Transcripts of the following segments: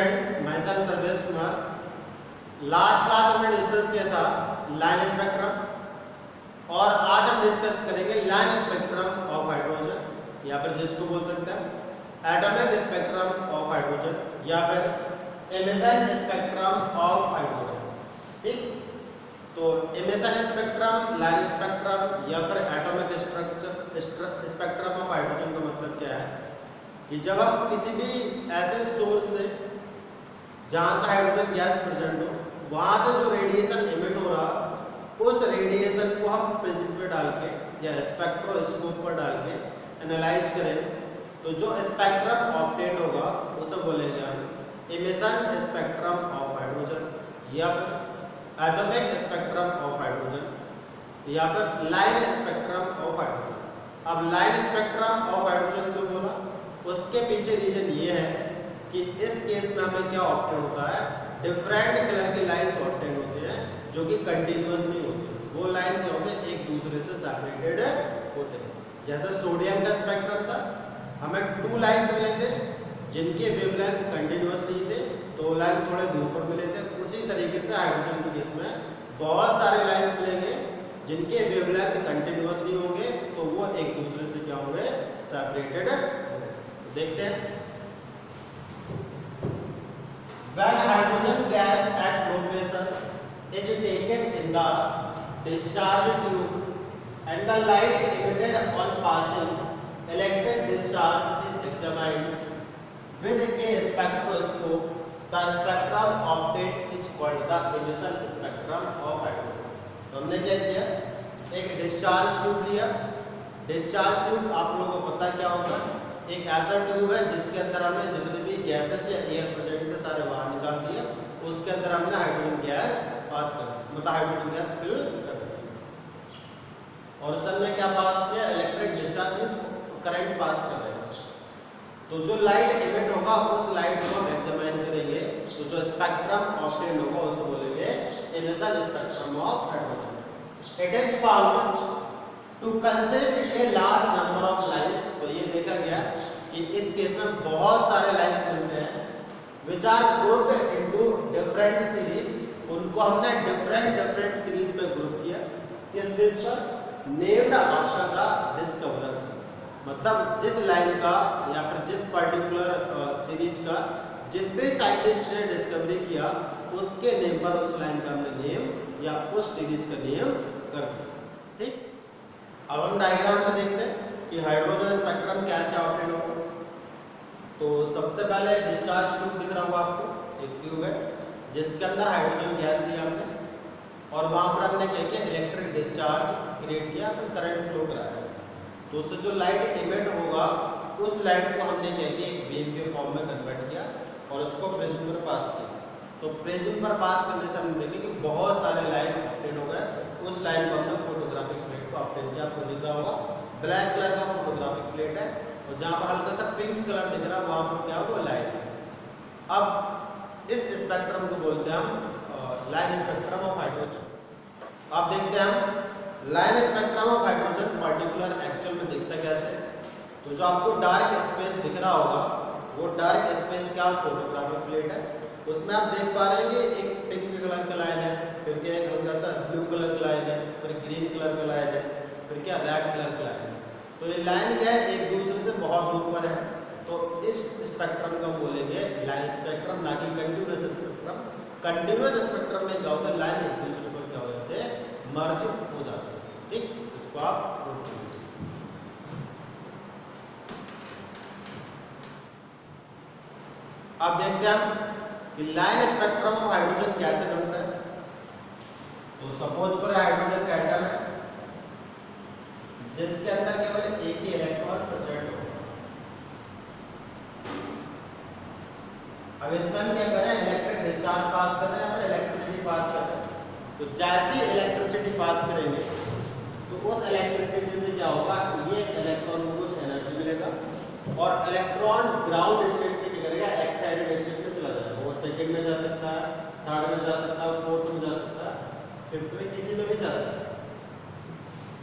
Students, my self Sarvesh Kumar. Last class हमने discuss किया था लाइन स्पेक्ट्रम और आज हम डिस्कस करेंगे लाइन स्पेक्ट्रम ऑफ हाइड्रोजन या फिर जिसको बोल सकते हैं एटॉमिक स्पेक्ट्रम ऑफ हाइड्रोजन या फिर एमिशन स्पेक्ट्रम ऑफ हाइड्रोजन। ठीक, तो एमिशन स्पेक्ट्रम, लाइन स्पेक्ट्रम या फिर एटॉमिक स्पेक्ट्रम ऑफ हाइड्रोजन का मतलब क्या है कि जब हम किसी भी ऐसे सोर्स से जहाँ से हाइड्रोजन गैस प्रेजेंट हो वहाँ से जो रेडिएशन इमिट हो रहा उस रेडिएशन को हम प्रिज्म पे डाल के या स्पेक्ट्रोस्कोप पर डाल के एनालाइज करें तो जो स्पेक्ट्रम ऑब्टेन होगा उसे बोलेंगे हम एमिशन स्पेक्ट्रम ऑफ हाइड्रोजन या फिर एटॉमिक स्पेक्ट्रम ऑफ हाइड्रोजन या फिर लाइन स्पेक्ट्रम ऑफ हाइड्रोजन। अब लाइन स्पेक्ट्रम ऑफ हाइड्रोजन क्यों बोला, उसके पीछे रीजन ये है कि इस केस में हमें क्या ऑब्टेन होता है, डिफरेंट कलर के लाइंस ऑब्टेन होते हैं जो कि कंटिन्यूअस नहीं होते। वो लाइन क्या होते हैं, एक दूसरे से सेपरेटेड होते हैं। जैसे सोडियम का स्पेक्ट्रम था, हमें 2 लाइंस मिले थे जिनके वेवलेंथ कंटिन्यूअस नहीं थे, तो लाइन थोड़े दूर पर मिले थे। उसी तरीके से हाइड्रोजन के केस में बहुत सारे लाइंस मिलेंगे जिनके वेवलेंथ कंटिन्यूअस नहीं होंगे, तो वो एक दूसरे से क्या होंगे, सेपरेटेड होंगे। देखते हैं, when hydrogen gas at low pressure is taken in the discharge tube and the light emitted on passing electric discharge is examined with a spectroscope, the spectrum obtained is called the emission spectrum of hydrogen। तो हमने क्या किया, एक discharge tube लिया। Discharge tube आप लोगों को पता क्या होता है, एक ऐसा ट्यूब है जिसके अंदर हमने जितने भी गैसेस या एयर प्रेजेंट थे सारे बाहर निकाल दिए, उसके अंदर हमने हाइड्रोजन गैस पास कर दी, मतलब हाइड्रोजन गैस फिल कर दी। और सर ने क्या पास किया, electric discharge means current pass कर रहे हैं। तो जो लाइट इमिट होगा उस लाइट को हम एग्जामिन करेंगे, तो जो स्पेक्ट्रम ऑब्टेन होगा उसे बोलेंगे emission spectrum of hydrogen. It is found to consist a large number of lines. तो ये देखा गया कि इस केस में बहुत सारे लाइंस मिलते हैं which are grouped into different series. उनको हमने डिफरेंट सीरीज में ग्रुप किया। किस बेस पर, नेम्ड आफ्टर द डिस्कवरर्स, मतलब जिस लाइन का या फिर जिस पर्टिकुलर सीरीज का जिस भी साइंटिस्ट ने डिस्कवरी किया उसके नेम पर उस लाइन का हमने नेम या उस सीरीज का नेम कर दिया। ठीक, अब हम डायग्राम से देखते हैं कि हाइड्रोजन स्पेक्ट्रम कैसे ऑब्टेन होगा। तो सबसे पहले डिस्चार्ज ट्यूब दिख रहा होगा आपको, एक ट्यूब है जिसके अंदर हाइड्रोजन गैस लिया हमने और वहां पर हमने क्या किया, इलेक्ट्रिक डिस्चार्ज क्रिएट किया, फिर करंट फ्लो कराया। तो उससे जो लाइट इमिट होगा उस लाइट को हमने क्या किया, एक बीम के फॉर्म में कन्वर्ट किया और उसको प्रिज्म पर पास किया। तो प्रिज्म पर पास करने से हमने देखा कि बहुत सारे लाइट ऑब्टेन हो गए। उस लाइन को हमने फोटोग्राफिक प्लेट को ऑब्टेन किया। आपको दिख रहा होगा ब्लैक कलर का फोटोग्राफिक प्लेट है और जहाँ पर हल्का सा पिंक कलर दिख रहा है वहाँ पर क्या हुआ, लाइट है। अब इस स्पेक्ट्रम को बोलते हैं हम लाइन स्पेक्ट्रम ऑफ हाइड्रोजन। अब देखते हैं हम line spectrum of hydrogen particular actual में दिखता कैसे। तो जो आपको डार्क स्पेस दिख रहा होगा वो डार्क स्पेस का फोटोग्राफिक प्लेट है। उसमें आप देख पा रहे हैं कि एक पिंक कलर का लाइन है, फिर क्या एक हल्का सा ब्लू कलर का लाइन है, फिर ग्रीन कलर का लाइन है, फिर क्या रेड कलर का लाइन है। तो ये लाइन क्या है, एक दूसरे से बहुत दूर पर है। तो इस स्पेक्ट्रम को बोलेंगे लाइन स्पेक्ट्रम, ना कि कंटिन्यूअस स्पेक्ट्रम। कंटिन्यूअस स्पेक्ट्रम में क्या होता है, लाइन एक दूसरे पर क्या हो जाते हैं, मर्ज हो जाते हैं। ठीक, इसको आप नोट कीजिए। अब देखते हैं हम कि लाइन स्पेक्ट्रम ऑफ हाइड्रोजन कैसे बनता है। तो सपोज करो हाइड्रोजन का एटम है जिसके अंदर केवल एक ही इलेक्ट्रॉन प्रेजेंट हो। अब इसमें हम क्या करें, इलेक्ट्रिक डिस्चार्ज पास कर रहे हैं, अपने इलेक्ट्रिसिटी पास कर रहे हैं। तो जैसे इलेक्ट्रिसिटी पास करेंगे तो उस इलेक्ट्रिसिटी से क्या होगा, ये इलेक्ट्रॉन को कुछ एनर्जी मिलेगा और इलेक्ट्रॉन ग्राउंड स्टेट से क्या करेगा, एक्साइटेड स्टेट में चला जाएगा। वो सेकंड में जा सकता है, थर्ड में जा सकता है, फोर्थ में जा सकता है, फिफ्थ में, किसी में भी जा सकता है।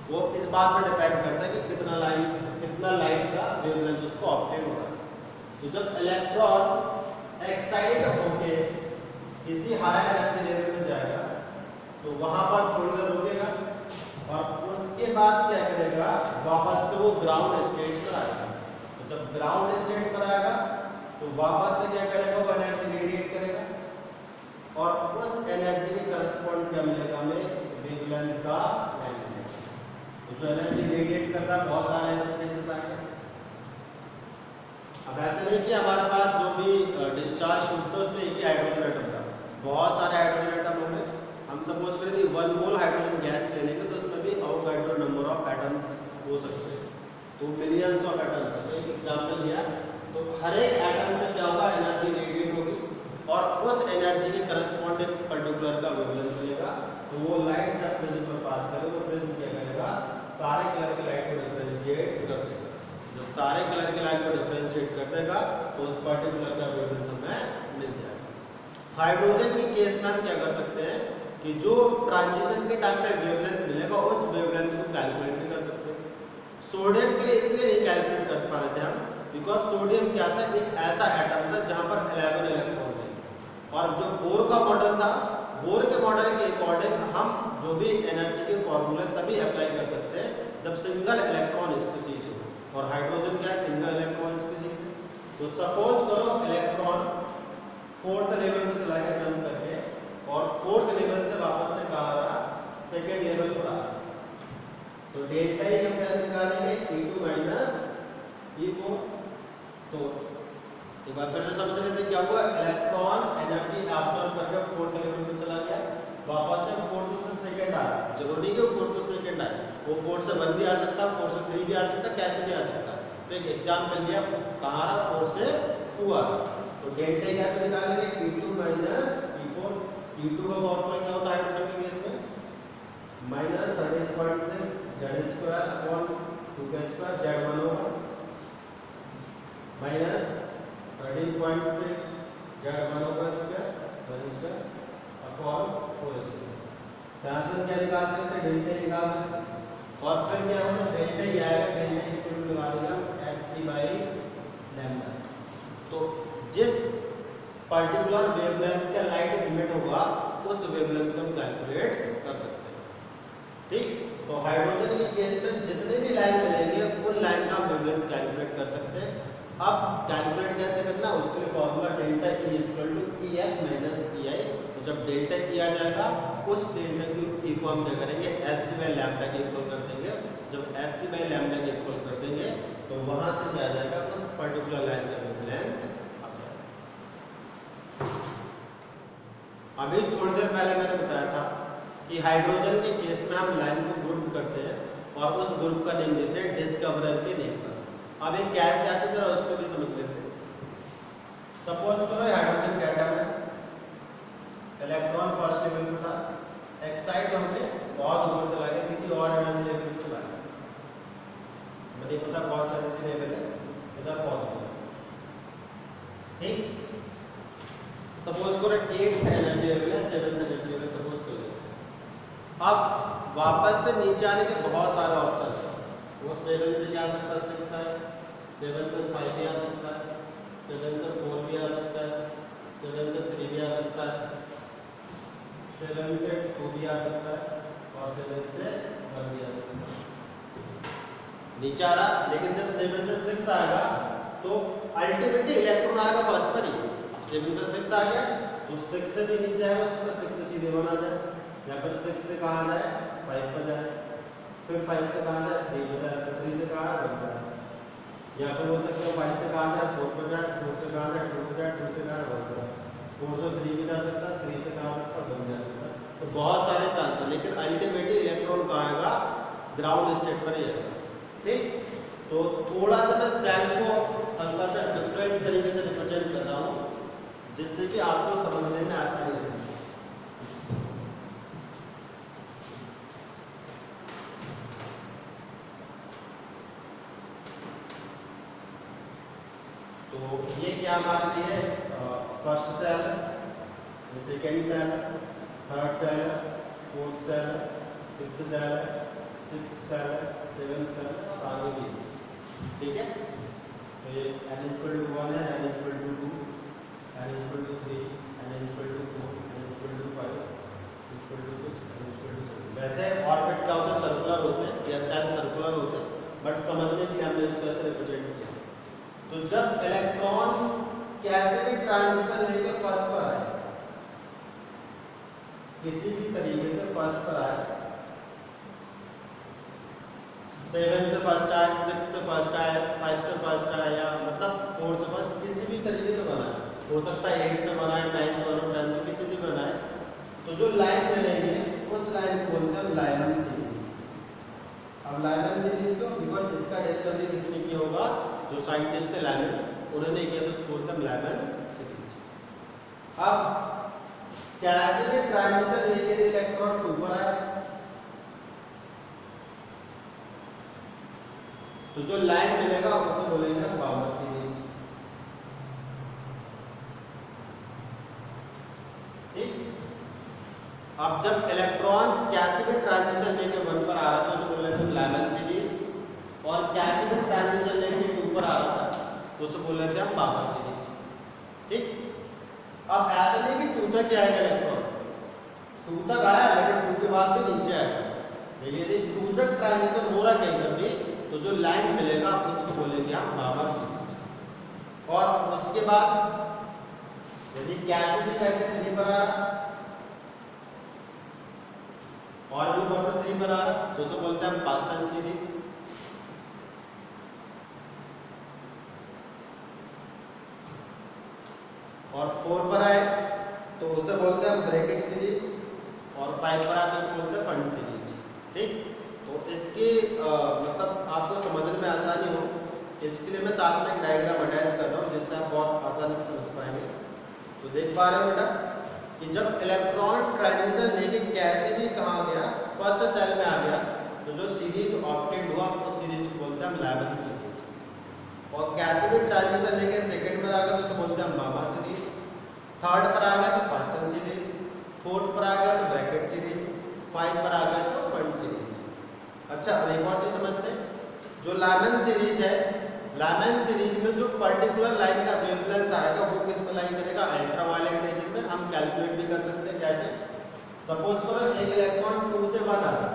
वो इस बात पर डिपेंड करता है कि कितना लाइट का वेवलेंथ उसको ऑब्टेन हो रहा है। तो जब इलेक्ट्रॉन एक्साइट होके किसी हायर एनर्जी लेवल में जाएगा तो वहां पर थोड़ी देर रुकेगा और उसके बाद क्या करेगा, वापस से वो ग्राउंड स्टेट पर आएगा। तो जब ग्राउंड स्टेट पर आएगा तो वापस से क्या करेगा, वो एनर्जी रेडिएट करेगा और उस एनर्जी के करस्पॉन्ड क्या मिलेगा हमें, वेवलेंथ का लेंथ है। तो जो एनर्जी रेडिएट कर रहा है बहुत सारे ऐसे केसेस आएंगे। अब ऐसे नहीं कि हमारे पास जो भी डिस्चार्ज होता है उसमें एक ही हाइड्रोजन एटम था, बहुत सारे हाइड्रोजन एटम होंगे। हम सपोज करें कि 1 मोल हाइड्रोजन गैस ले लेंगे तो उसमें भी अवोगाड्रो नंबर ऑफ एटम्स हो सकते हैं, तो मिलियंस ऑफ एटम्स। तो एक एग्जांपल लिया तो हर एक एटम से क्या होगा, एनर्जी रेडिएट होगी और उस एनर्जी के करस्पॉन्ड एक पर्टिकुलर का वेवलेंथ मिलेगा। तो वो लाइट जब प्रिज्म पर पास करे तो प्रिज्म क्या करेगा, सारे कलर की लाइट को डिफरेंशिएट कर देगा। जब सारे कलर की लाइट को डिफरेंशिएट कर देगा तो उस पर्टिकुलर का वेवलेंथ हमें मिल जाएगा। हाइड्रोजन के केस में हम क्या कर सकते हैं कि जो ट्रांजिशन के टाइम पे वेवलेंथ मिलेगा उस वेवलेंथ को कैलकुलेट भी कर सकते हैं। सोडियम के लिए इसलिए नहीं कैलकुलेट कर पा रहे थे हम, बिकॉज सोडियम क्या था, एक ऐसा एटम था जहां पर 11 इलेक्ट्रॉन थे और जो बोर का मॉडल था, बोर के मॉडल के अकॉर्डिंग हम जो भी एनर्जी के फॉर्मूले तभी अप्लाई कर सकते हैं जब सिंगल इलेक्ट्रॉन स्पीशीज हो, और हाइड्रोजन क्या है, सिंगल इलेक्ट्रॉन स्पीशीज है। तो सपोज करो इलेक्ट्रॉन 4th लेवल पे चला गया जंप करके और 4th लेवल से वापस से कहाँ आ रहा, 2nd लेवल पर आ रहा, तो डेल्टा ई हम कैसे निकालेंगे, E2 माइनस E4। तो एक बार फिर से समझ लेते हैं क्या हुआ, इलेक्ट्रॉन एनर्जी एब्जॉर्ब करके 4th लेवल पे चला गया, वापस से 4th से 2nd आ रहा, जरूरी कि 4th से 2nd आए, वो 4 से 1 भी आ सकता है, 4 से 3 भी आ सकता है, कैसे भी आ सकता है। तो एक एग्जांपल लिया, कहाँ आ रहा, 4 से 2 आ रहा, तो डेल्टा कैसे निकालेंगे, E2 माइनस E4। E2 का फॉर्मूला क्या होता है हाइड्रोजन के केस में, minus 13.6 Z² upon 2k² Z1 होगा, माइनस 13.6 Z1 होगा स्क्वायर अपॉन 4 यहाँ से क्या निकाल सकते हैं, डेल्टा निकाल सकते हैं और फिर क्या होगा, डेल्टा ही आएगा, डेल्टा इक्वल टू लगा देगा hc/λ। तो जिस पर्टिकुलर वेवलेंथ का लाइट इमिट होगा उस वेवलेंथ को हम कैलकुलेट कर सकते हैं। ठीक, तो हाइड्रोजन के केस में जितने भी लाइन मिलेंगे उन लाइन का हम वेवलेंथ कैलकुलेट कर सकते हैं। अब कैलकुलेट कैसे करना, उसके लिए formula delta E equal to EF minus EI। तो जब डेल्टा E आ जाएगा उस डेल्टा E को हम क्या करेंगे, hc/λ के इक्वल कर देंगे। जब hc/λ के इक्वल कर देंगे तो वहां से क्या आ जाएगा, उस पर्टिकुलर लाइन का वेवलेंथ आ जाएगा। अभी थोड़ी देर पहले मैंने बताया था कि हाइड्रोजन के केस में हम लाइन को ग्रुप करते हैं और उस ग्रुप का नेम देते हैं डिस्कवरर के नेम पर। अब एक कैसे आते हैं जरा उसको भी समझ लेते हैं। सपोज करो हाइड्रोजन के एटम है, इलेक्ट्रॉन फर्स्ट लेवल पे था, एक्साइट होके बहुत ऊपर चला गया, किसी और एनर्जी लेवल पे चला गया, मुझे पता कौन सा एनर्जी लेवल है, इधर पहुंच गया। ठीक, सपोज करो 8th एनर्जी लेवल है, 7th एनर्जी लेवल सपोज करो। अब वापस से नीचे आने के बहुत सारे ऑप्शन है, वो 7 से क्या आ सकता है, 6 है, 7 से 5 भी आ सकता है, 7 से 4 भी आ सकता है, 7 से 3 भी आ सकता है, 7 से 2 भी आ सकता है और 7 से 1 भी आ सकता है। नीचे आ रहा, लेकिन जब 7 से 6 आएगा तो अल्टीमेटली इलेक्ट्रॉन आएगा फर्स्ट पर ही। 7 से 6 आ गया तो 6 से भी नीचे आएगा, उसका 6 से सीधे 1 आ जाए, या फिर 6 से कहाँ जाए, 5 पर जाए, फिर 5 से कहाँ जाए, 3 पर जाए, फिर 3 से कहाँ जाए, 1 पर जाए, या फिर बोल सकते हो 5 से कहाँ जाए, 4 पर जाए, 4 से कहाँ जाए, 2 पर जाए, 2 से कहाँ जाए, 1 पर जाए, 4 से 3 भी जा सकता है, 3 से कहाँ सकता है, 1 भी जा सकता है। तो बहुत सारे चांस है, लेकिन अल्टीमेटली इलेक्ट्रॉन कहाँ आएगा, ग्राउंड स्टेट पर ही आएगा। ठीक, तो थोड़ा सा मैं सेल को हल्का सा डिफरेंट तरीके से रिप्रेजेंट कर रहा हूँ जिससे कि आपको समझने में आसानी रहे। तो ये क्या हमारे लिए first cell, second cell, third cell, fourth cell, fifth cell, sixth cell, seventh cell और आगे भी। ठीक है, तो ये N=1 है, N=2, n equal to 3, n equal to 4, n equal to 5, equal to 6, n equal to 7। वैसे ऑर्बिट क्या होते हैं, सर्कुलर होते हैं या सेल सर्कुलर होते हैं, बट समझने के लिए हमने इसको ऐसे रिप्रेजेंट किया। तो जब इलेक्ट्रॉन कैसे भी ट्रांजिशन लेके फर्स्ट पर आए, किसी भी तरीके से फर्स्ट पर आए, 7 से फर्स्ट आए, 6 से फर्स्ट आए, 5 से फर्स्ट आए, या मतलब 4 से फर्स्ट, किसी भी तरीके से बनाए, हो सकता है 8 से बनाए, 9 से बनाए, 10 से, किसी से बनाए, तो जो लाइन मिलेंगे उस लाइन को बोलते हैं लाइमन सीरीज। अब लाइमन सीरीज को, बिकॉज इसका डिस्कवरी किसने किया होगा, जो साइंटिस्ट थे लाइमन, उन्होंने किया, तो उसको बोलते हैं लाइमन सीरीज। अब कैसे भी ट्रांजिशन लेके इलेक्ट्रॉन 2 पर आए, तो जो लाइन मिलेगा उसे बोलेंगे बाउंड सीरीज। ठीक। अब जब इलेक्ट्रॉन कैसे भी ट्रांजिशन लेके 1 पर आ रहा था, उसे बोल रहे थे लाइमन सीरीज, और कैसे भी ट्रांजिशन लेके 2 पर आ रहा था, तो उसे बोल रहे थे हम बाउंड सीरीज। ठीक। अब ऐसा नहीं कि 2 तक ही आएगा इलेक्ट्रॉन, 2 तक आया लेकिन 2 के बाद भी नीचे आएगा, लेकिन यदि 2 तक ट्रांजिशन हो रहा कहीं पर भी, तो जो लाइन मिलेगा उसको बोलेंगे हम बाउंड सीरीज। और उसके बाद यदि कैसे भी करके 3 पर आ रहा, और भी ऊपर से 3 पर आ रहा, तो उसे बोलते हैं हम पासन सीरीज। और 4 पर आए तो उसे बोलते हैं ब्रैकेट सीरीज, और 5 पर आए तो उसे बोलते हैं फंड सीरीज। ठीक। तो इसके मतलब आपको समझने में आसानी हो, इसके लिए मैं साथ में एक डायग्राम अटैच कर रहा हूँ, जिससे आप बहुत आसानी से समझ पाएंगे। तो देख पा रहे हो बेटा कि जब इलेक्ट्रॉन ट्रांजिशन लेके कैसे भी कहाँ गया, फर्स्ट सेल में आ गया, तो जो सीरीज ऑब्टेन हुआ उस सीरीज को बोलते हैं हम लाइमन सीरीज। और कैसे भी ट्रांजिशन लेके सेकंड पर आ गया तो उसे बोलते हैं हम बाउंड सीरीज, थर्ड पर आ गया तो पासन सीरीज, फोर्थ पर आ गया तो ब्रैकेट सीरीज, 5 पर आ गया तो फंड सीरीज। अच्छा, अब एक और चीज समझते हैं, जो लाइमन सीरीज है, लाइमन सीरीज में जो पर्टिकुलर लाइन का वेवलेंथ आएगा वो किस में लाइन करेगा, अल्ट्रा वायलेट रीजन में। हम कैलकुलेट भी कर सकते हैं, कैसे, सपोज करो एक इलेक्ट्रॉन 2 से 1 आ रहा,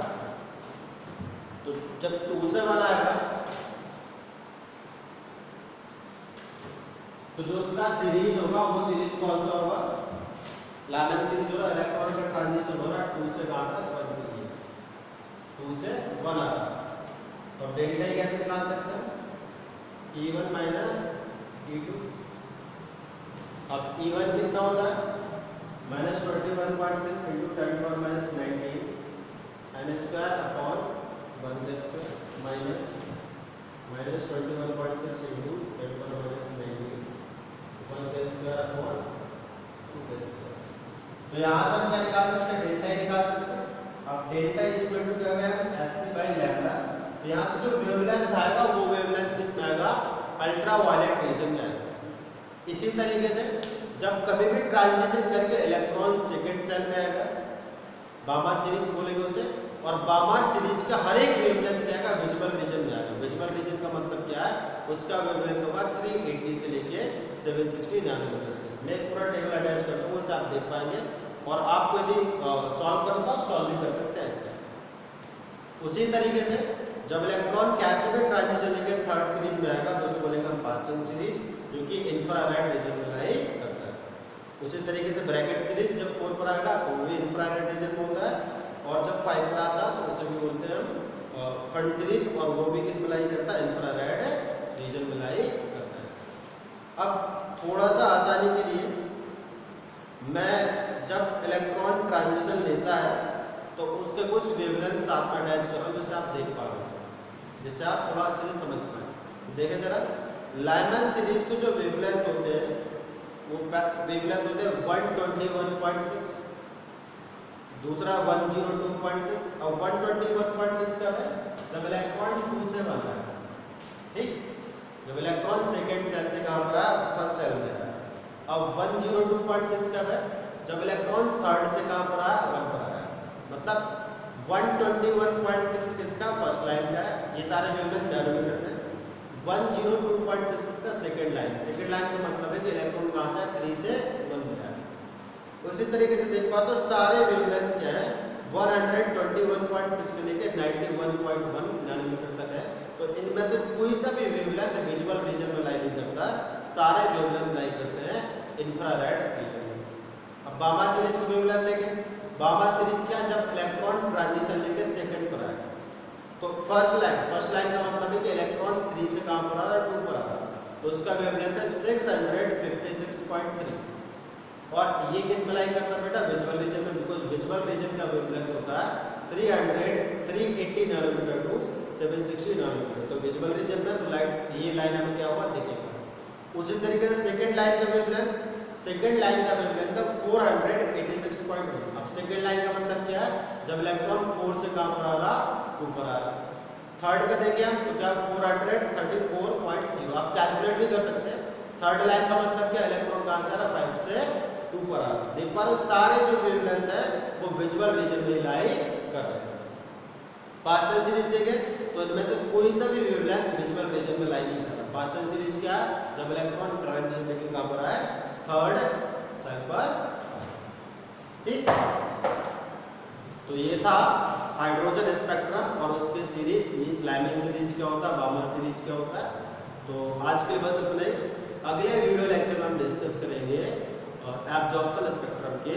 तो जब 2 से 1 आएगा तो जो उसका सीरीज होगा वो सीरीज कौन सा होगा, लाइमन सीरीज हो रहा, इलेक्ट्रॉन का ट्रांजिशन हो रहा 2 से कहां तक, 1 के लिए, 2 से 1 आ रहा, तो डेल्टा कैसे निकाल सकते हैं, E1 माइनस E2। अब E1 कितना होता है, minus 21.6 into 10⁻⁻19 n square upon 1 square minus 21.6 into 10⁻⁻19 1 square upon 2 square. तो यहाँ से हम क्या निकाल सकते हैं, डेल्टा ही निकाल सकते हैं। अब डेल्टा इक्वल टू क्या गया, SC/λ। तो यहाँ से जो वेवलेंथ आएगा वो वेवलेंथ किसमें आएगा, अल्ट्रा वायलेट रीजन में आएगा। इसी तरीके से जब कभी भी ट्रांजिशन करके इलेक्ट्रॉन सेकंड सेल में आएगा, बाउंड सीरीज बोलेंगे उसे, और बाउंड सीरीज का हर एक वेवलेंथ क्या आएगा, विजिबल रीजन में आएगा। विजिबल रीजन का मतलब क्या है, उसका वेवलेंथ होगा 380 से लेके 760 नैनोमीटर से। मैं एक पूरा टेबल अटैच करता हूँ, उसे आप देख पाएंगे, और आपको यदि सॉल्व करना हो सॉल्व भी कर सकते हैं ऐसे। उसी तरीके से जब इलेक्ट्रॉन कैसे भी ट्रांजिशन लेके थर्ड सीरीज में आएगा तो उसे बोलेंगे हम पासन सीरीज, जो कि इंफ्रारेड रीजन में लाई करता है। उसी तरीके से ब्रैकेट सीरीज जब 4 पर आएगा तो वो भी इंफ्रारेड रीजन में होता है, और जब 5 पर आता है तो उसे भी बोलते हैं हम फंड सीरीज, और वो भी किस में लाई करता है, इंफ्रारेड रीजन में लाई करता है। अब थोड़ा सा आसानी के लिए मैं जब इलेक्ट्रॉन ट्रांजिशन लेता है तो उसके कुछ वेवलेंथ साथ में अटैच कर रहा हूँ, जिससे आप देख पा रहे हो, जिससे आप थोड़ा अच्छे से समझ पाए। देखें जरा, लाइमन सीरीज के जो वेवलेंथ होते हैं वो वेवलेंथ होते हैं 121.6, दूसरा 102.6। अब 121.6 कब है, जब इलेक्ट्रॉन 2 से 1 है। ठीक, जब इलेक्ट्रॉन सेकेंड सेल से कहाँ पर आया, फर्स्ट सेल में आया। अब 102.6 कब है, जब इलेक्ट्रॉन थर्ड से कहाँ पर आया, 1 पर आया। मतलब 121.6 किसका, फर्स्ट लाइन का है। ये सारे वेवलेंथ नैनोमीटर में। 102.66 का सेकेंड लाइन का मतलब है कि इलेक्ट्रॉन कहाँ से 3 से 1 गया है। उसी तरीके से देख पाओ तो सारे वेवलेंथ क्या है 121.6 से लेके 91.1 नैनोमीटर तक है। तो इनमें से कोई सा भी वेवलेंथ विजुअल रीजन में लाई नहीं करता, सारे वेवलेंथ लाई करते हैं इंफ्रारेड रीजन में। अब बामर सीरीज की वेवलेंथ देखें। बामर सीरीज क्या, जब इलेक्ट्रॉन ट्रांजिशन लेके सेकंड पर आएगा तो फर्स्ट लाइन का मतलब है कि इलेक्ट्रॉन 3 से कहां पर आ रहा है 2 पर आ रहा है, तो उसका वेवलेंथ है 656.3 और ये किस में लाई करता है बेटा विजुअल रीजन में, बिकॉज विजुअल रीजन का वेवलेंथ होता है 380 नैनोमीटर टू 760 नैनोमीटर। तो विजुअल रीजन में तो लाइट ये लाइन हमें क्या हुआ दिखेगा। उसी तरीके से सेकंड लाइन का वेवलेंथ है 486.1। अब सेकंड लाइन का मतलब क्या है, जब इलेक्ट्रॉन 4 से कहां पर आ रहा 2 पर आ रहा। थर्ड का देखिए हम तो क्या 434.0, आप कैलकुलेट भी कर सकते हैं। थर्ड लाइन का मतलब क्या, इलेक्ट्रॉन कहां से आ रहा 5 से 2 पर आ रहा। देख पा रहे हो सारे जो वेवलेंथ है वो विजुअल रीजन में लाई कर रहे हैं। पार्शियल सीरीज देखें तो इनमें से कोई सा भी वेवलेंथ विजुअल रीजन में लाई नहीं कर रहा। पार्शियल सीरीज क्या, जब इलेक्ट्रॉन ट्रांजिशन लेके कहां पर आए थर्ड साइड पर, ठीक। तो ये था हाइड्रोजन स्पेक्ट्रम और उसके सीरीज मींस लाइमन सीरीज क्या होता है, बामर सीरीज क्या होता है। तो आज के लिए बस इतना ही। अगले वीडियो लेक्चर में हम डिस्कस करेंगे एब्जॉर्प्शन स्पेक्ट्रम के